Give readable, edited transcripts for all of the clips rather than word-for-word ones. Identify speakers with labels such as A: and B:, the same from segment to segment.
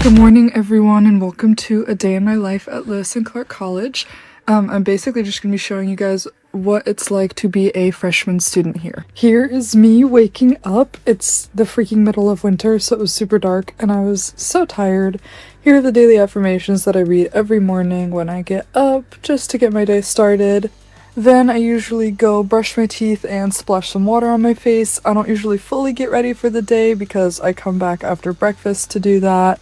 A: Good morning, everyone, and welcome to a day in my life at Lewis and Clark College. I'm basically just going to be showing you guys what it's like to be a freshman student here. Here is me waking up. It's the freaking middle of winter, so it was super dark, and I was so tired. Here are the daily affirmations that I read every morning when I get up, just to get my day started. Then I usually go brush my teeth and splash some water on my face. I don't usually fully get ready for the day because I come back after breakfast to do that.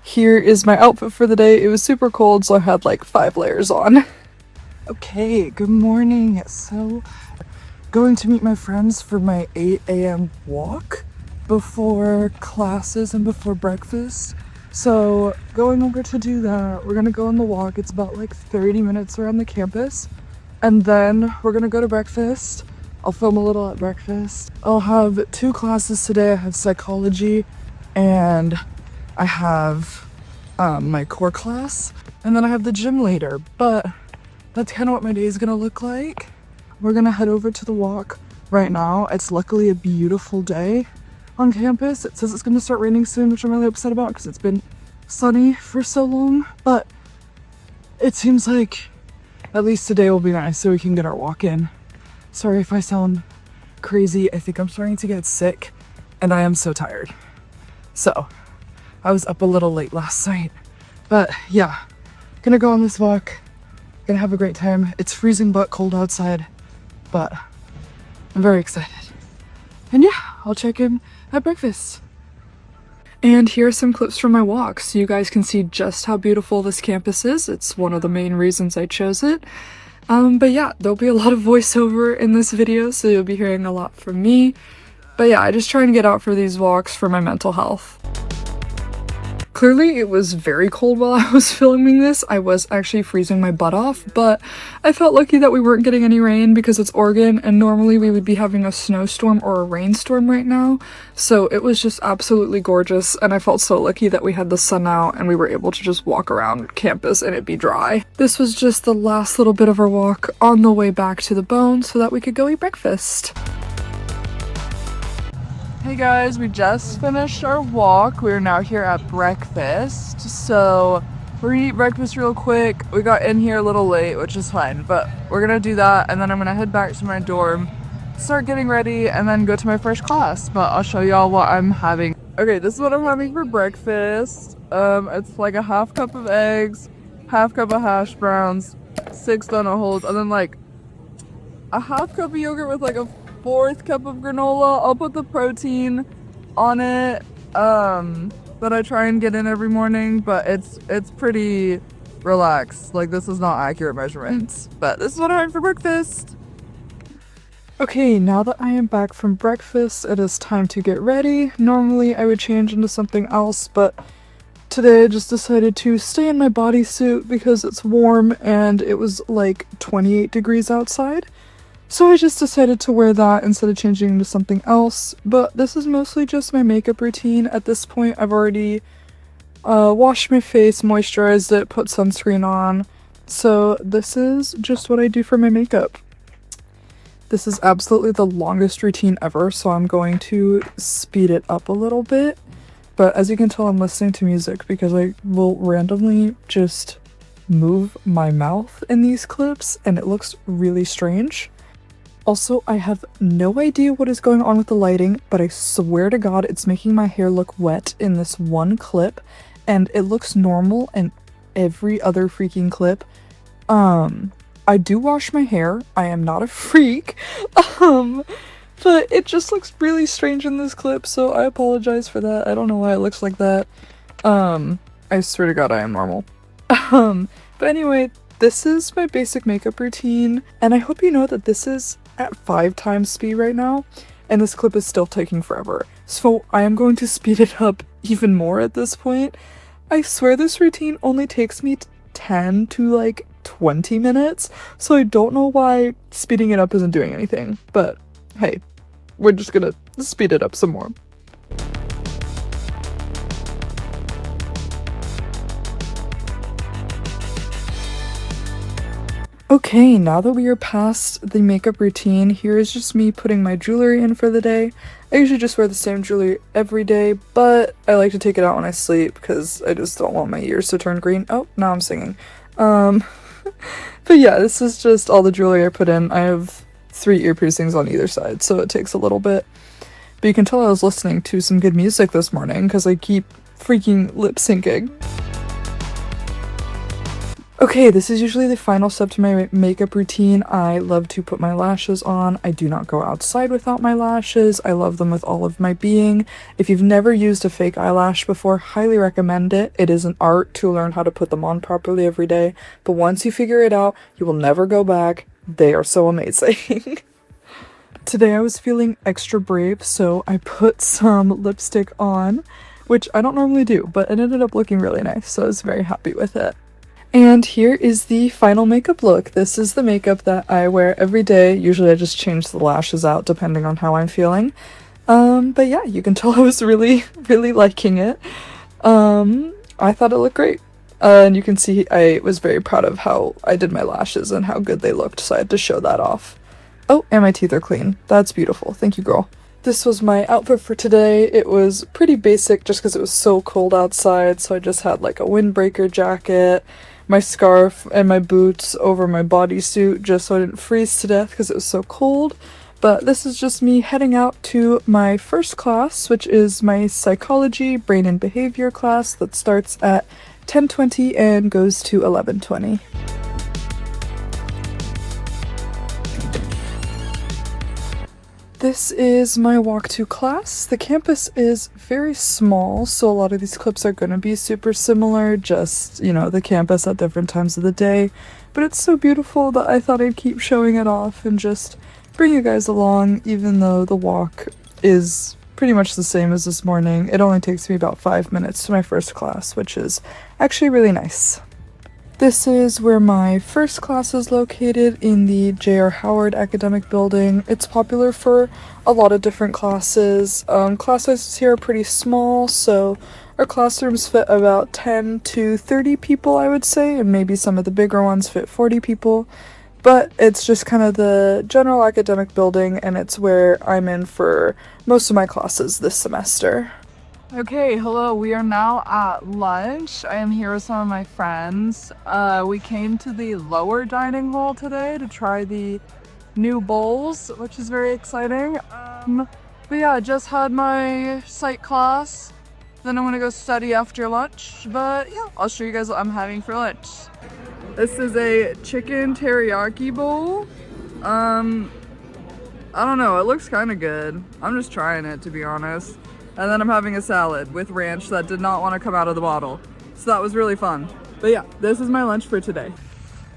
A: Here is my outfit for the day. It was super cold, so I had like 5 layers on. Okay, good morning. So, going to meet my friends for my 8 a.m. walk before classes and before breakfast. So, going over to do that, we're gonna go on the walk. It's about like 30 minutes around the campus. And then we're gonna go to breakfast. I'll film a little at breakfast. I'll have 2 classes today. I have psychology and I have my core class, and then I have the gym later, but that's kind of what my day is gonna look like. We're gonna head over to the walk right now. It's luckily a beautiful day on campus. It says it's gonna start raining soon, which I'm really upset about because it's been sunny for so long, but it seems like at least today will be nice so we can get our walk in. Sorry if I sound crazy. I think I'm starting to get sick and I am so tired. So I was up a little late last night, but yeah, gonna go on this walk, gonna have a great time. It's freezing but cold outside, but I'm very excited. And yeah, I'll check in at breakfast. And here are some clips from my walk so you guys can see just how beautiful this campus is. It's one of the main reasons I chose it. But yeah, there'll be a lot of voiceover in this video, so you'll be hearing a lot from me. But yeah, I just try and get out for these walks for my mental health. Clearly, it was very cold while I was filming this. I was actually freezing my butt off, but I felt lucky that we weren't getting any rain because it's Oregon, and normally we would be having a snowstorm or a rainstorm right now. So it was just absolutely gorgeous, and I felt so lucky that we had the sun out and we were able to just walk around campus and it be dry. This was just the last little bit of our walk on the way back to the Bone so that we could go eat breakfast. Hey guys, we just finished our walk. We're now here at breakfast. So we're gonna eat breakfast real quick. We got in here a little late, which is fine, but we're gonna do that and then I'm gonna head back to my dorm, start getting ready, and then go to my first class. But I'll show y'all what I'm having. Okay, this is what I'm having for breakfast. It's like a half cup of eggs, half cup of hash browns, 6 donut holes, and then like a half cup of yogurt with like a 4th cup of granola. I'll put the protein on it that I try and get in every morning, but it's pretty relaxed. Like, this is not accurate measurements, but this is what I'm having for breakfast. Okay, now that I am back from breakfast, it is time to get ready. Normally I would change into something else, but today I just decided to stay in my bodysuit because it's warm and it was like 28 degrees outside. So I just decided to wear that instead of changing into something else, but this is mostly just my makeup routine. At this point, I've already washed my face, moisturized it, put sunscreen on, so this is just what I do for my makeup. This is absolutely the longest routine ever, so I'm going to speed it up a little bit, but as you can tell, I'm listening to music because I will randomly just move my mouth in these clips, and it looks really strange. Also, I have no idea what is going on with the lighting, but I swear to God it's making my hair look wet in this one clip, and it looks normal in every other freaking clip. I do wash my hair. I am not a freak. But it just looks really strange in this clip, so I apologize for that. I don't know why it looks like that. I swear to God I am normal. But anyway, this is my basic makeup routine, and I hope you know that this is at 5 times speed right now, and this clip is still taking forever. So I am going to speed it up even more at this point. I swear this routine only takes me 10 to like 20 minutes, so I don't know why speeding it up isn't doing anything, but hey, we're just gonna speed it up some more. Okay, now that we are past the makeup routine, here is just me putting my jewelry in for the day. I usually just wear the same jewelry every day, but I like to take it out when I sleep because I just don't want my ears to turn green. Oh, now I'm singing. Um, but yeah, this is just all the jewelry I put in. I have 3 ear piercings on either side, so it takes a little bit. But you can tell I was listening to some good music this morning because I keep freaking lip syncing. Okay, this is usually the final step to my makeup routine. I love to put my lashes on. I do not go outside without my lashes. I love them with all of my being. If you've never used a fake eyelash before, highly recommend it. It is an art to learn how to put them on properly every day, but once you figure it out, you will never go back. They are so amazing. Today I was feeling extra brave, so I put some lipstick on, which I don't normally do, but it ended up looking really nice, so I was very happy with it. And here is the final makeup look. This is the makeup that I wear every day. Usually I just change the lashes out depending on how I'm feeling. But yeah, you can tell I was really, really liking it. I thought it looked great. And you can see I was very proud of how I did my lashes and how good they looked, so I had to show that off. Oh, and my teeth are clean. That's beautiful. Thank you, girl. This was my outfit for today. It was pretty basic just because it was so cold outside, so I just had like a windbreaker jacket, my scarf, and my boots over my bodysuit just so I didn't freeze to death because it was so cold. But this is just me heading out to my first class, which is my psychology, brain and behavior class that starts at 10:20 and goes to 11:20. This is my walk to class. The campus is very small, so a lot of these clips are going to be super similar, just, you know, the campus at different times of the day. But it's so beautiful that I thought I'd keep showing it off and just bring you guys along, even though the walk is pretty much the same as this morning. It only takes me about 5 minutes to my first class, which is actually really nice. This is where my first class is located, in the J.R. Howard Academic Building. It's popular for a lot of different classes. Class sizes here are pretty small, so our classrooms fit about 10 to 30 people, I would say, and maybe some of the bigger ones fit 40 people. But it's just kind of the general academic building, and it's where I'm in for most of my classes this semester. Okay, hello, we are now at lunch. I am here with some of my friends. We came to the lower dining hall today to try the new bowls, which is very exciting. But yeah, I just had my psych class. Then I'm gonna go study after lunch. But yeah, I'll show you guys what I'm having for lunch. This is a chicken teriyaki bowl. I don't know, it looks kind of good. I'm just trying it, to be honest. And then I'm having a salad with ranch that did not want to come out of the bottle. So that was really fun. But yeah, this is my lunch for today.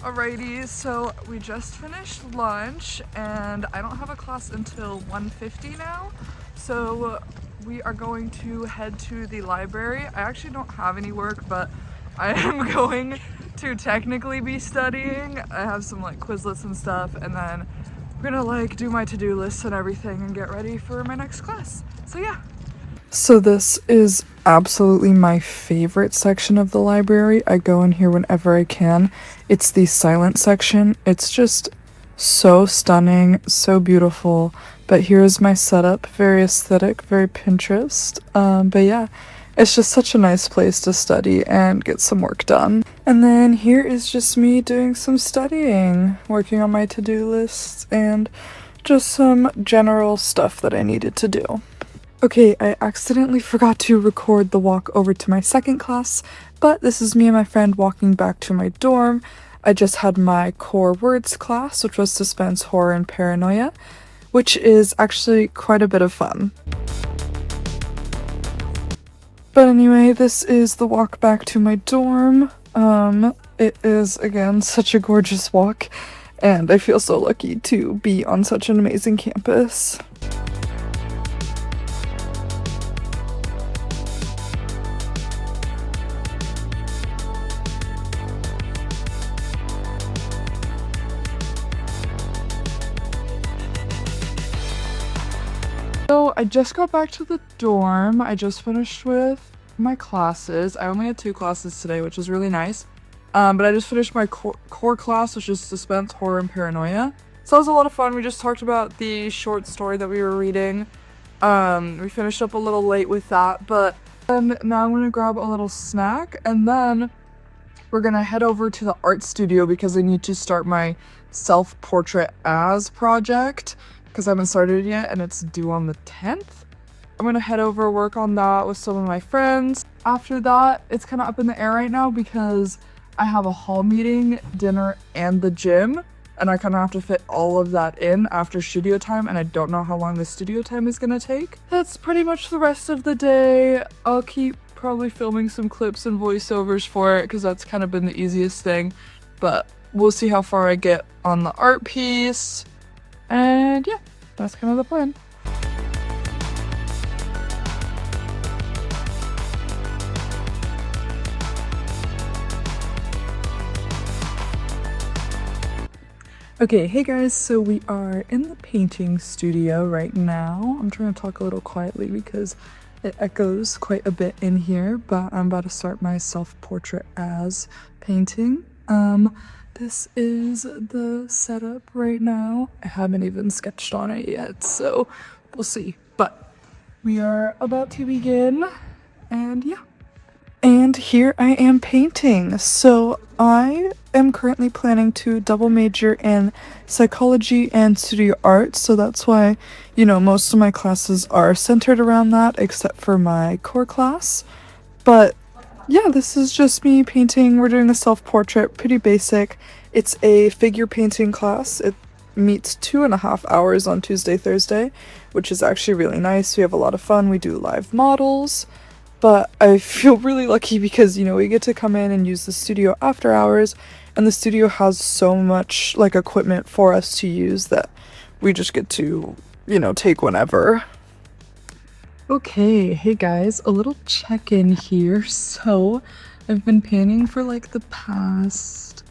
A: Alrighty, so we just finished lunch and I don't have a class until 1:50 now. So we are going to head to the library. I actually don't have any work, but I am going to technically be studying. I have some like Quizlets and stuff, and then I'm gonna like do my to-do lists and everything and get ready for my next class. So yeah. So this is absolutely my favorite section of the library. I go in here whenever I can. It's the silent section. It's just so stunning, so beautiful. But here's my setup, very aesthetic, very Pinterest. But yeah, it's just such a nice place to study and get some work done. And then here is just me doing some studying, working on my to-do lists and just some general stuff that I needed to do. Okay, I accidentally forgot to record the walk over to my second class, but this is me and my friend walking back to my dorm. I just had my core words class, which was suspense, horror, and paranoia, which is actually quite a bit of fun. But anyway, this is the walk back to my dorm. It is, again, such a gorgeous walk, and I feel so lucky to be on such an amazing campus. So I just got back to the dorm. I just finished with my classes. I only had 2 classes today, which was really nice. But I just finished my core class, which is suspense, horror, and paranoia. So that was a lot of fun. We just talked about the short story that we were reading. We finished up a little late with that, but now I'm gonna grab a little snack and then we're gonna head over to the art studio because I need to start my self-portrait as project because I haven't started it yet and it's due on the 10th. I'm gonna head over, work on that with some of my friends. After that, it's kind of up in the air right now because I have a hall meeting, dinner, and the gym, and I kind of have to fit all of that in after studio time, and I don't know how long the studio time is gonna take. That's pretty much the rest of the day. I'll keep probably filming some clips and voiceovers for it because that's kind of been the easiest thing, but we'll see how far I get on the art piece. And yeah, that's kind of the plan. Okay, hey guys, so we are in the painting studio right now. I'm trying to talk a little quietly because it echoes quite a bit in here, but I'm about to start my self-portrait as painting. This is the setup right now. I haven't even sketched on it yet, so we'll see. But we are about to begin, and yeah. And here I am painting. So I am currently planning to double major in psychology and studio art, so that's why, you know, most of my classes are centered around that except for my core class. But yeah, this is just me painting. We're doing a self-portrait, pretty basic. It's a figure painting class. It meets 2.5 hours on Tuesday, Thursday, which is actually really nice. We have a lot of fun. We do live models. But I feel really lucky because, you know, we get to come in and use the studio after hours, and the studio has so much, like, equipment for us to use that we just get to, you know, take whenever. Okay, hey guys, a little check-in here. So, I've been painting for, like, the past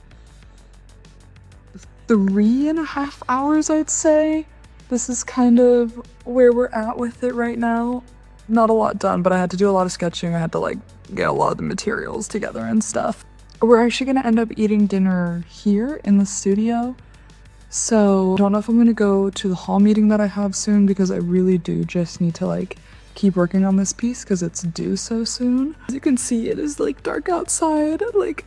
A: 3.5 hours, I'd say. This is kind of where we're at with it right now. Not a lot done, but I had to do a lot of sketching. I had to like get a lot of the materials together and stuff. We're actually gonna end up eating dinner here in the studio. So I don't know if I'm gonna go to the hall meeting that I have soon because I really do just need to like keep working on this piece because it's due so soon. As you can see, it is like dark outside. Like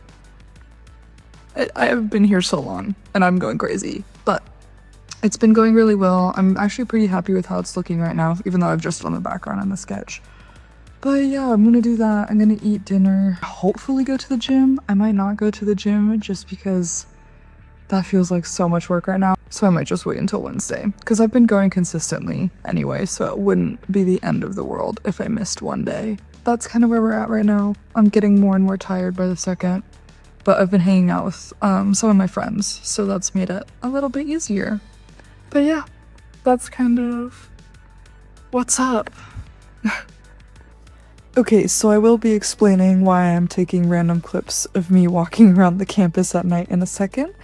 A: I have been here so long and I'm going crazy, but it's been going really well. I'm actually pretty happy with how it's looking right now, even though I've just done the background and the sketch. But yeah, I'm gonna do that. I'm gonna eat dinner, hopefully go to the gym. I might not go to the gym just because that feels like so much work right now. So I might just wait until Wednesday because I've been going consistently anyway, so it wouldn't be the end of the world if I missed one day. That's kind of where we're at right now. I'm getting more and more tired by the second, but I've been hanging out with some of my friends, so that's made it a little bit easier. But yeah, that's kind of what's up. Okay, so I will be explaining why I'm taking random clips of me walking around the campus at night in a second.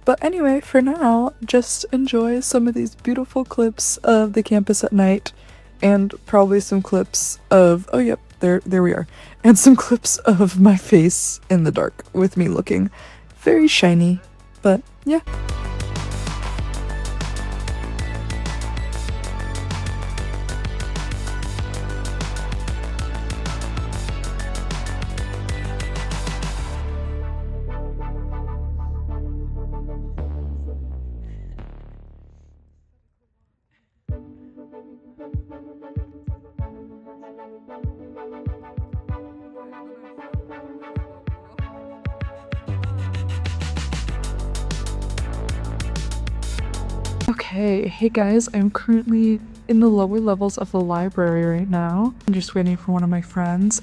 A: But anyway, for now, just enjoy some of these beautiful clips of the campus at night, and probably some clips of, oh yep, there we are, and some clips of my face in the dark with me looking very shiny. But yeah. Okay, hey guys, I'm currently in the lower levels of the library right now. I'm just waiting for one of my friends.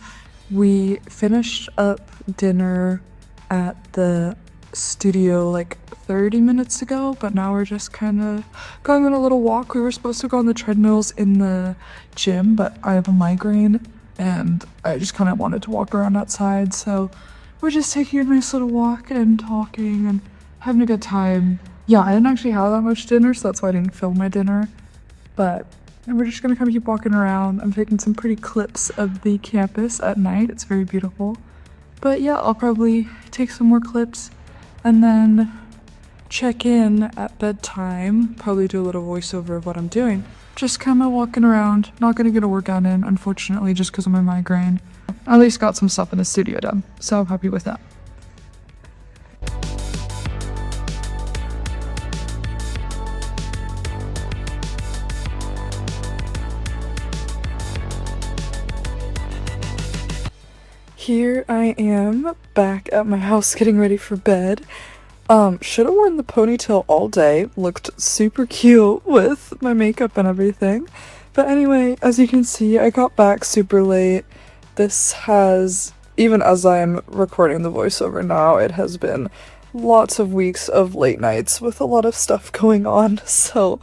A: We finished up dinner at the studio like 30 minutes ago, but now we're just kind of going on a little walk. We were supposed to go on the treadmills in the gym, but I have a migraine and I just kind of wanted to walk around outside, so we're just taking a nice little walk and talking and having a good time. Yeah, I didn't actually have that much dinner, so that's why I didn't film my dinner, but we're just gonna kind of keep walking around. I'm taking some pretty clips of the campus at night. It's very beautiful. But yeah, I'll probably take some more clips and then check in at bedtime, probably do a little voiceover of what I'm doing. Just kind of walking around, not gonna get a workout in, unfortunately, just because of my migraine. At least got some stuff in the studio done, so I'm happy with that. Here I am, back at my house getting ready for bed. Should have worn the ponytail all day, looked super cute with my makeup and everything. But anyway, as you can see, I got back super late. This has, even as I'm recording the voiceover now, it has been lots of weeks of late nights with a lot of stuff going on, so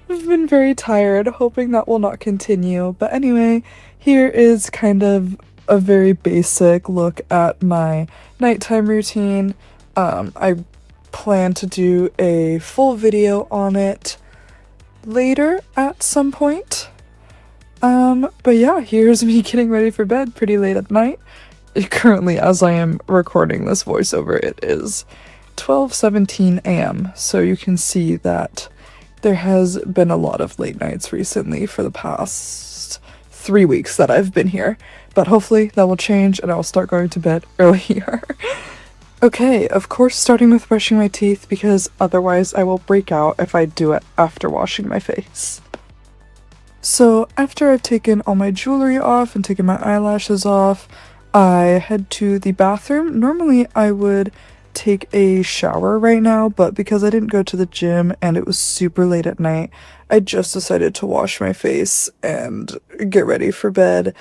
A: I've been very tired, hoping that will not continue. But anyway, here is kind of a very basic look at my nighttime routine. I plan to do a full video on it later at some point. But yeah, here's me getting ready for bed pretty late at night. Currently, as I am recording this voiceover, it is 12:17 a.m. So you can see that there has been a lot of late nights recently for the past 3 weeks that I've been here. But hopefully that will change and I will start going to bed earlier. Okay, of course starting with brushing my teeth because otherwise I will break out if I do it after washing my face. So after I've taken all my jewelry off and taken my eyelashes off, I head to the bathroom. Normally I would take a shower right now, but because I didn't go to the gym and it was super late at night, I just decided to wash my face and get ready for bed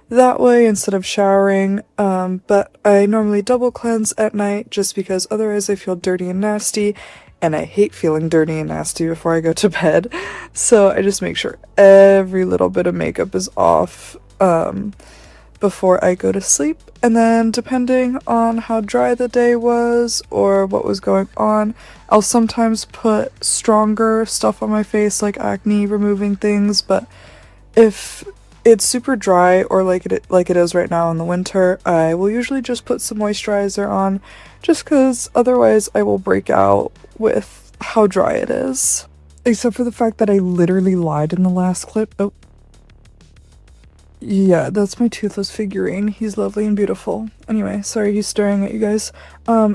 A: that way instead of showering. But I normally double cleanse at night just because otherwise I feel dirty and nasty, and I hate feeling dirty and nasty before I go to bed. So I just make sure every little bit of makeup is off before I go to sleep. And then depending on how dry the day was or what was going on, I'll sometimes put stronger stuff on my face like acne removing things, but if it's super dry or like it is right now in the winter, I will usually just put some moisturizer on just because otherwise I will break out with how dry it is. Except for the fact that I literally lied in the last clip. Oh. Yeah, that's my toothless figurine. He's lovely and beautiful. Anyway, sorry he's staring at you guys.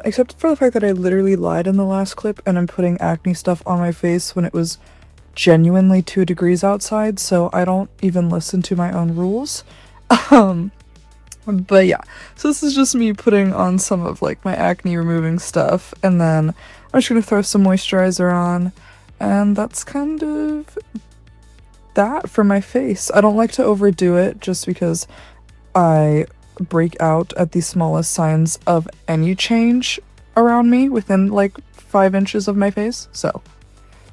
A: Except for the fact that I literally lied in the last clip and I'm putting acne stuff on my face when it was genuinely 2 degrees outside, so I don't even listen to my own rules. But yeah, so this is just me putting on some of like my acne removing stuff, and then I'm just gonna throw some moisturizer on, and that's kind of that for my face. I don't like to overdo it just because I break out at the smallest signs of any change around me within like 5 inches of my face, so.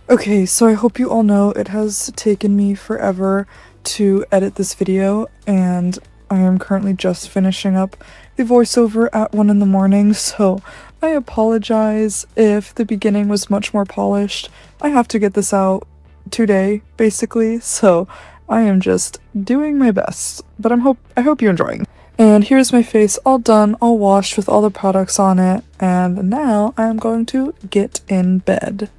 A: Okay, so I hope you all know it has taken me forever to edit this video, and I am currently just finishing up the voiceover at 1 in the morning, so I apologize if the beginning was much more polished. I have to get this out today, basically, so I am just doing my best, but I hope you're enjoying. And here's my face all done, all washed with all the products on it, and now I'm going to get in bed.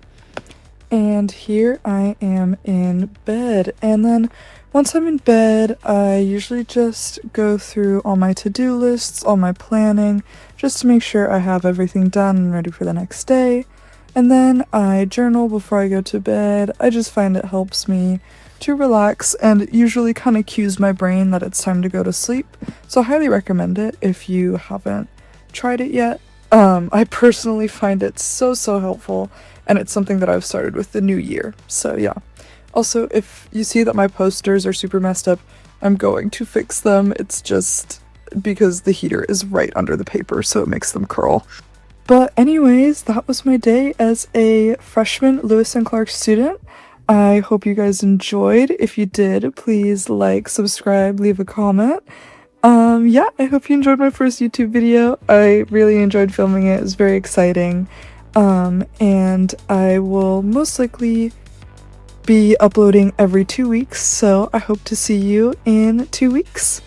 A: And here I am in bed, and then once I'm in bed, I usually just go through all my to-do lists, all my planning, just to make sure I have everything done and ready for the next day. And then I journal before I go to bed. I just find it helps me to relax and usually kind of cues my brain that it's time to go to sleep. So I highly recommend it if you haven't tried it yet. I personally find it so helpful, and it's something that I've started with the new year, so yeah. Also, if you see that my posters are super messed up, I'm going to fix them. It's just because the heater is right under the paper, so it makes them curl. But anyways, that was my day as a freshman Lewis and Clark student. I hope you guys enjoyed. If you did, please like, subscribe, leave a comment. Yeah, I hope you enjoyed my first YouTube video. I really enjoyed filming it. It was very exciting. And I will most likely be uploading every 2 weeks, so I hope to see you in 2 weeks.